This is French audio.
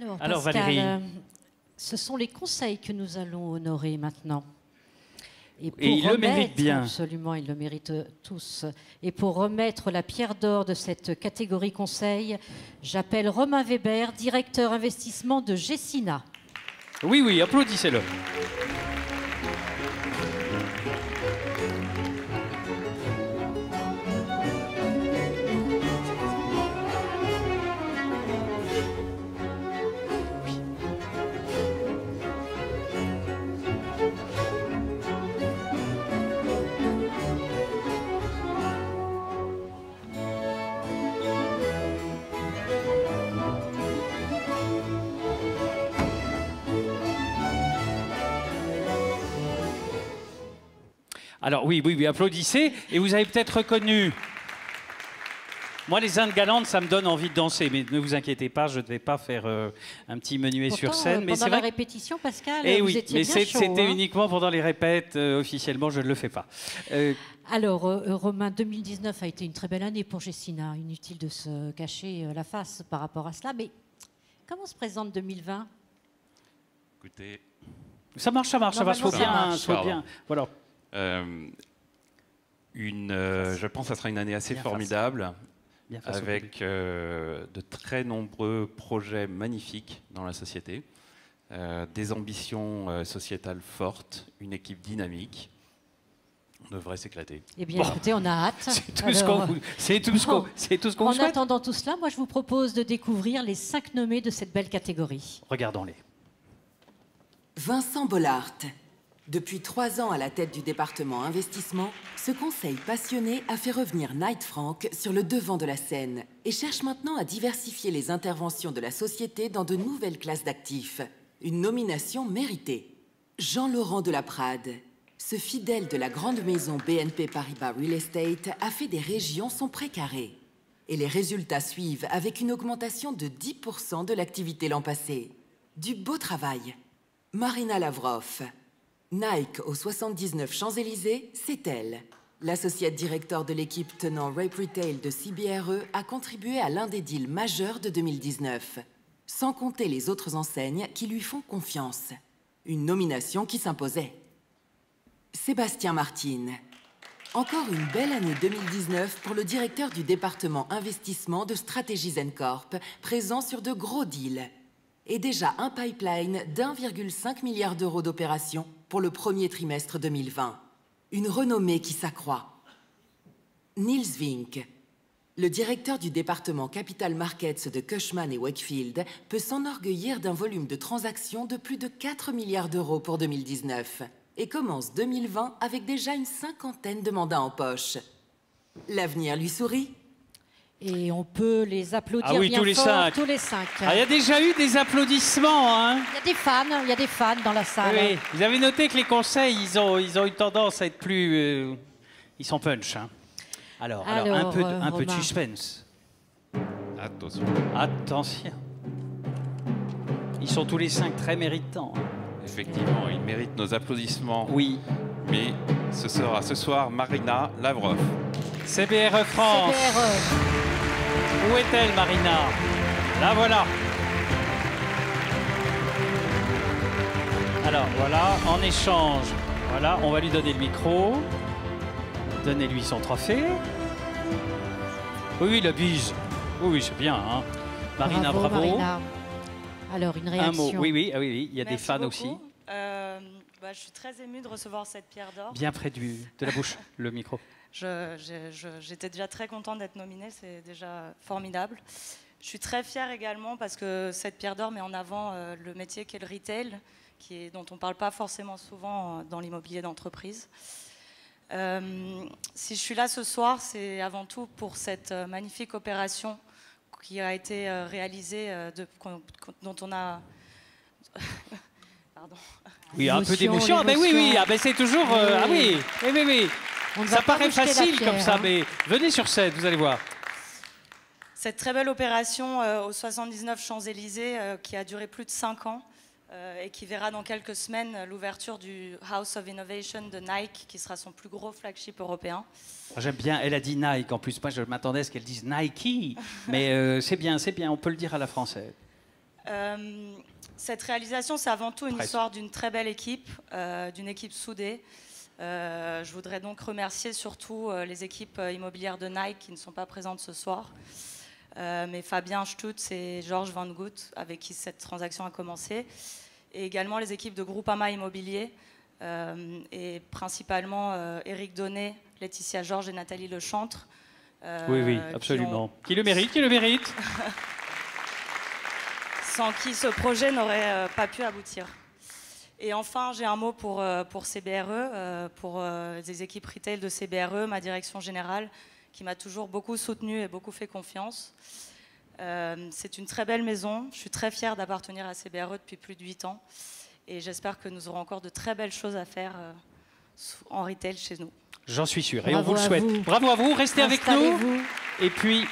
Alors Pascal, Valérie. Ce sont les conseils que nous allons honorer maintenant. Et il le mérite bien. Absolument, ils le méritent tous. Et pour remettre la pierre d'or de cette catégorie conseil, j'appelle Romain Weber, directeur investissement de Gessina. Oui, oui, applaudissez-le. Alors oui, oui, oui, applaudissez. Et vous avez peut-être reconnu... Moi, les Indes galantes, ça me donne envie de danser. Mais ne vous inquiétez pas, je ne vais pas faire un petit menuet Pourtant, sur scène. Mais pendant c'est la vrai... répétition, Pascal, Eh vous oui, étiez mais bien chaud. c'était hein. uniquement pendant les répètes. Officiellement, je ne le fais pas. Alors, Romain, 2019 a été une très belle année pour Gessina. Inutile de se cacher la face par rapport à cela. Mais comment se présente 2020 ? Écoutez, Ça marche, ça marche, ça va. Normalement, Soit ça bien, marche. soit Pardon. bien. Voilà. je pense que ça sera une année assez Bien formidable, Bien face au avec public. de très nombreux projets magnifiques dans la société, des ambitions sociétales fortes, une équipe dynamique. On devrait s'éclater. Eh bien, écoutez, on a hâte. C'est tout ce Alors, qu'on vous en souhaite. attendant tout cela, moi, je vous propose de découvrir les 5 nommés de cette belle catégorie. Regardons-les. Vincent Bollard. Depuis 3 ans à la tête du département investissement, ce conseil passionné a fait revenir Knight Frank sur le devant de la scène et cherche maintenant à diversifier les interventions de la société dans de nouvelles classes d'actifs. Une nomination méritée. Jean-Laurent Delaprade. Ce fidèle de la grande maison BNP Paribas Real Estate a fait des régions son précaré. Et les résultats suivent avec une augmentation de 10% de l'activité l'an passé. Du beau travail. Marina Lavrov. Nike au 79 Champs-Élysées, c'est elle. L'associate directeur de l'équipe tenant Rape Retail de CBRE a contribué à l'un des deals majeurs de 2019. Sans compter les autres enseignes qui lui font confiance. Une nomination qui s'imposait. Sébastien Martine. Encore une belle année 2019 pour le directeur du département investissement de Strategies Corp, présent sur de gros deals. Et déjà un pipeline d'1,5 milliard d'euros d'opérations pour le premier trimestre 2020. Une renommée qui s'accroît. Niels Vink. Le directeur du département Capital Markets de Cushman & Wakefield peut s'enorgueillir d'un volume de transactions de plus de 4 milliards d'euros pour 2019 et commence 2020 avec déjà une 50aine de mandats en poche. L'avenir lui sourit. Et on peut les applaudir Ah oui, bien tous les fort, 5. tous les 5. Ah, il y a déjà eu des applaudissements, hein. Il y a des fans dans la salle. Oui, vous avez noté que les conseils, ils ont eu tendance à être plus... ils sont punch, hein. Alors, un peu de Romain. suspense. Attention. Attention. Ils sont tous les 5 très méritants. Effectivement, il mérite nos applaudissements. Oui. Mais ce sera ce soir Marina Lavrov. CBRE France. CBRE. Où est-elle, Marina? La voilà. Alors, voilà, en échange, voilà, on va lui donner le micro. Donnez-lui son trophée. Oui, la bise. Oui, c'est bien, hein. Marina, bravo. Marina. Alors, une Un réaction. mot. Oui, oui, ah oui, oui. Il y a des Merci fans beaucoup. aussi. Je suis très émue de recevoir cette pierre d'or. Bien près de la bouche, le micro. J'étais déjà très contente d'être nominée, c'est déjà formidable. Je suis très fière également parce que cette pierre d'or met en avant le métier qu'est le retail, dont on ne parle pas forcément souvent dans l'immobilier d'entreprise. Si je suis là ce soir, c'est avant tout pour cette magnifique opération qui a été réalisée, dont on a... Pardon. Oui, un peu L'émotion, d'émotion. Ah ben oui, oui, l'émotion. ah ben c'est toujours... Oui. ah oui, oui, oui, oui. On ne Ça va pas paraît vous jeter la facile pierre, comme ça, hein. mais venez sur scène, vous allez voir. Cette très belle opération au 79 Champs-Élysées qui a duré plus de 5 ans et qui verra dans quelques semaines l'ouverture du House of Innovation de Nike, qui sera son plus gros flagship européen. J'aime bien, elle a dit Nike en plus. Moi, je m'attendais à ce qu'elle dise Nike. Mais c'est bien, on peut le dire à la française. Cette réalisation, c'est avant tout une histoire d'une très belle équipe, d'une équipe soudée. Je voudrais donc remercier surtout les équipes immobilières de Nike qui ne sont pas présentes ce soir, mais Fabien Stutz et Georges Van Gout, avec qui cette transaction a commencé, et également les équipes de Groupama Immobilier, et principalement Éric Donnet, Laetitia Georges et Nathalie Lechantre. Oui, absolument. Qui le mérite, qui le mérite. Sans qui ce projet n'aurait pas pu aboutir. Et enfin, j'ai un mot pour CBRE, pour les équipes retail de CBRE, ma direction générale, qui m'a toujours beaucoup soutenue et beaucoup fait confiance. C'est une très belle maison. Je suis très fière d'appartenir à CBRE depuis plus de 8 ans. Et j'espère que nous aurons encore de très belles choses à faire en retail chez nous. J'en suis sûr. Et on vous le souhaite. Bravo à vous. Restez avec nous. Et puis...